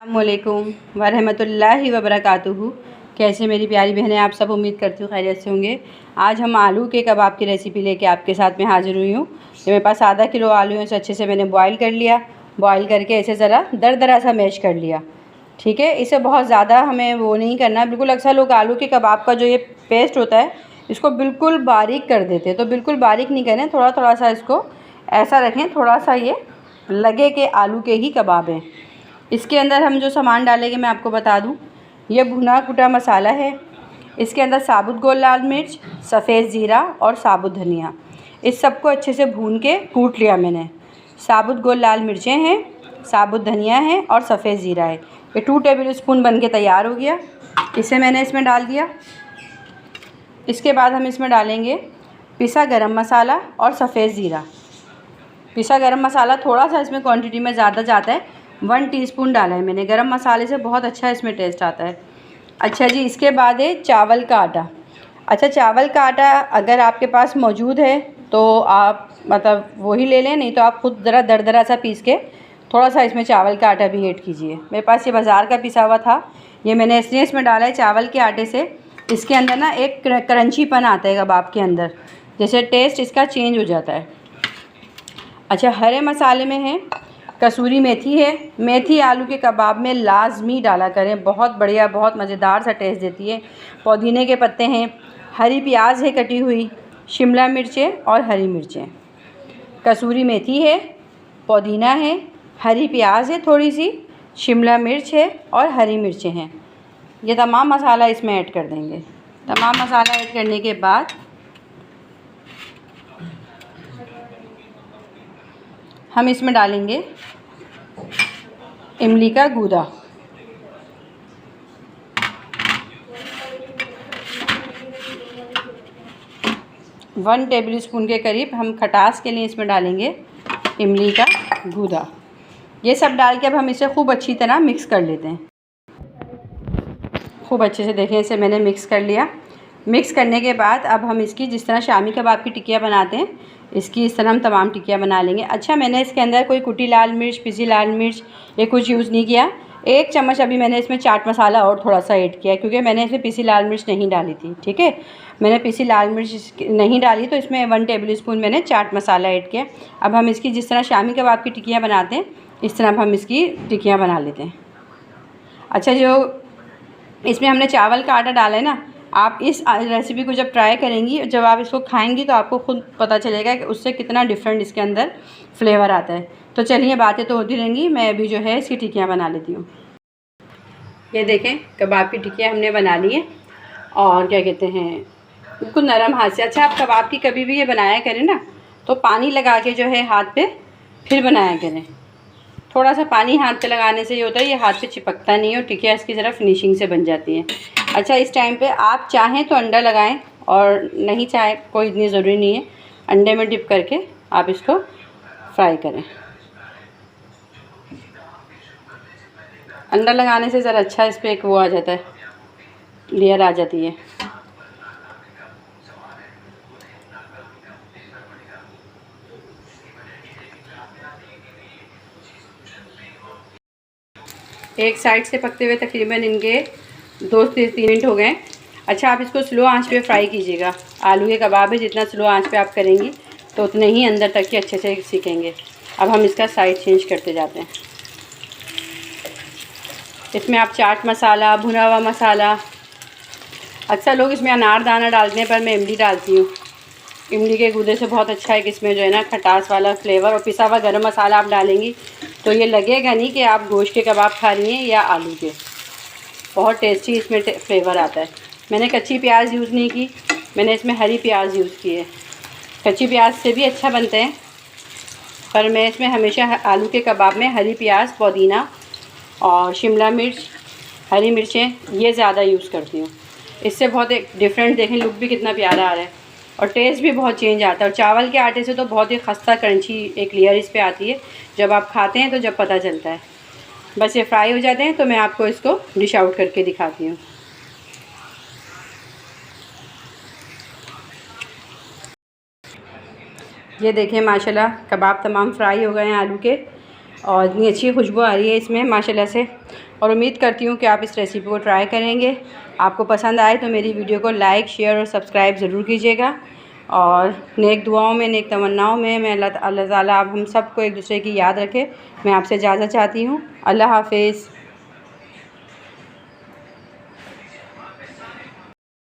अस्सलामुअलैकुम वरहमतुल्लाहि वबरकातुहू। कैसे मेरी प्यारी बहनें, आप सब उम्मीद करती हूँ खैरियत से होंगे। आज हम आलू के कबाब की रेसिपी लेके आपके साथ में हाज़िर हुई हूँ। ये मेरे पास आधा किलो आलू है, इसे अच्छे से मैंने बॉईल कर लिया। बॉईल करके इसे ज़रा दरदरा सा मैश कर लिया। ठीक है, इसे बहुत ज़्यादा हमें वो नहीं करना बिल्कुल। अक्सर लोग आलू के कबाब का जो ये पेस्ट होता है इसको बिल्कुल बारीक कर देते हैं, तो बिल्कुल बारीक नहीं करें, थोड़ा थोड़ा सा इसको ऐसा रखें, थोड़ा सा ये लगे कि आलू के ही कबाब हैं। इसके अंदर हम जो सामान डालेंगे मैं आपको बता दूं। ये भुना कुटा मसाला है, इसके अंदर साबुत गोल लाल मिर्च, सफ़ेद ज़ीरा और साबुत धनिया, इस सब को अच्छे से भून के कूट लिया मैंने। साबुत गोल लाल मिर्चें हैं, साबुत धनिया है और सफ़ेद ज़ीरा है। ये 2 टेबल स्पून बन के तैयार हो गया। इसे मैंने इसमें डाल दिया। इसके बाद हम इसमें डालेंगे पिसा गरम मसाला और सफ़ेद ज़ीरा। पिसा गरम मसाला थोड़ा सा इसमें क्वांटिटी में ज़्यादा जाता है, 1 टीस्पून डाला है मैंने। गरम मसाले से बहुत अच्छा इसमें टेस्ट आता है। अच्छा जी, इसके बाद है चावल का आटा। अच्छा, चावल का आटा अगर आपके पास मौजूद है तो आप मतलब वही ले लें, नहीं तो आप खुद ज़रा दरदरा सा पीस के थोड़ा सा इसमें चावल का आटा भी ऐड कीजिए। मेरे पास ये बाज़ार का पिसा हुआ था, ये मैंने इसलिए इसमें डाला है। चावल के आटे से इसके अंदर ना एक क्रंचीपन आता है कबाब के अंदर, जैसे टेस्ट इसका चेंज हो जाता है। अच्छा, हरे मसाले में है कसूरी मेथी है। मेथी आलू के कबाब में लाजमी डाला करें, बहुत बढ़िया, बहुत मज़ेदार सा टेस्ट देती है। पुदीने के पत्ते हैं, हरी प्याज है कटी हुई, शिमला मिर्चें और हरी मिर्चें, कसूरी मेथी है, पुदीना है, हरी प्याज है थोड़ी सी, शिमला मिर्च है और हरी मिर्चें हैं। ये तमाम मसाला इसमें ऐड कर देंगे। तमाम मसाला ऐड करने के बाद हम इसमें डालेंगे इमली का गूदा। वन टेबल स्पून के करीब हम खटास के लिए इसमें डालेंगे इमली का गूदा। ये सब डाल के अब हम इसे खूब अच्छी तरह मिक्स कर लेते हैं। खूब अच्छे से देखें, इसे मैंने मिक्स कर लिया। मिक्स करने के बाद अब हम इसकी जिस तरह शामी कबाब की टिक्कियाँ बनाते हैं, इसकी इस तरह हम तमाम टिक्कियाँ बना लेंगे। अच्छा, मैंने इसके अंदर कोई कुटी लाल मिर्च, पिसी लाल मिर्च ये कुछ यूज़ नहीं किया। 1 चम्मच अभी मैंने इसमें चाट मसाला और थोड़ा सा ऐड किया, क्योंकि मैंने इसमें पिसी लाल मिर्च नहीं डाली थी। ठीक है, मैंने पिसी लाल मिर्च नहीं डाली तो इसमें 1 टेबल स्पून मैंने चाट मसाला ऐड किया। अब हम इसकी जिस तरह शामी कबाब की टिक्कियाँ बनाते हैं इस तरह अब हम इसकी टिक्कियाँ बना लेते हैं। अच्छा, जो इसमें हमने चावल का आटा डाला है ना, आप इस रेसिपी को जब ट्राई करेंगी, जब आप इसको खाएंगी तो आपको खुद पता चलेगा कि उससे कितना डिफरेंट इसके अंदर फ्लेवर आता है। तो चलिए, बातें तो होती रहेंगी, मैं अभी जो है इसकी टिक्कियाँ बना लेती हूँ। ये देखें, कबाब की टिक्कियाँ हमने बना ली हैं और क्या कहते हैं, बिल्कुल नरम हाथ से। अच्छा, आप कबाब की कभी भी ये बनाया करें ना तो पानी लगा के जो है हाथ पे फिर बनाया करें। थोड़ा सा पानी हाथ पे लगाने से ये होता है, ये हाथ पे चिपकता नहीं है और टिक्कियाँ इसकी ज़रा फिनिशिंग से बन जाती हैं। अच्छा, इस टाइम पे आप चाहें तो अंडा लगाएं और नहीं चाहें कोई इतनी ज़रूरी नहीं है। अंडे में डिप करके आप इसको फ्राई करें। अंडा लगाने से ज़रा अच्छा इस पर एक वो आ जाता है, लेयर आ जाती है। एक साइड से पकते हुए तकरीबन इनके 2 से 3 मिनट हो गए। अच्छा, आप इसको स्लो आंच पे फ्राई कीजिएगा। आलू के कबाब है, जितना स्लो आंच पे आप करेंगी तो उतने ही अंदर तक के अच्छे से सीखेंगे। अब हम इसका साइड चेंज करते जाते हैं। इसमें आप चाट मसाला, भुना हुआ मसाला, अक्सर लोग इसमें अनारदाना डालते हैं पर मैं इमली डालती हूँ। इमली के गूदे से बहुत अच्छा है कि इसमें जो है ना खटास वाला फ्लेवर, और पिसा हुआ गरम मसाला आप डालेंगी तो ये लगेगा नहीं कि आप गोश्त के कबाब खा रही हैं या आलू के। बहुत टेस्टी इसमें फ्लेवर आता है। मैंने कच्ची प्याज यूज़ नहीं की, मैंने इसमें हरी प्याज यूज़ की है। कच्ची प्याज से भी अच्छा बनते हैं, पर मैं इसमें हमेशा आलू के कबाब में हरी प्याज, पुदीना और शिमला मिर्च, हरी मिर्चें ये ज़्यादा यूज़ करती हूँ। इससे बहुत एक डिफरेंट, देखें लुक भी कितना प्यारा आ रहा है और टेस्ट भी बहुत चेंज आता है। और चावल के आटे से तो बहुत ही खस्ता क्रंची एक लेयर इस पे आती है, जब आप खाते हैं तो जब पता चलता है। बस ये फ्राई हो जाते हैं तो मैं आपको इसको डिश आउट करके दिखाती हूँ। ये देखें, माशाल्लाह कबाब तमाम फ्राई हो गए हैं आलू के। और इतनी अच्छी खुशबू आ रही है इसमें माशाल्लाह से। और उम्मीद करती हूँ कि आप इस रेसिपी को ट्राई करेंगे। आपको पसंद आए तो मेरी वीडियो को लाइक, शेयर और सब्सक्राइब ज़रूर कीजिएगा। और नेक दुआओं में, नेक तमन्नाओं में मैं अल्लाह ताला आप हम सबको एक दूसरे की याद रखे। मैं आपसे इजाज़त चाहती हूँ। अल्लाह हाफ़िज़।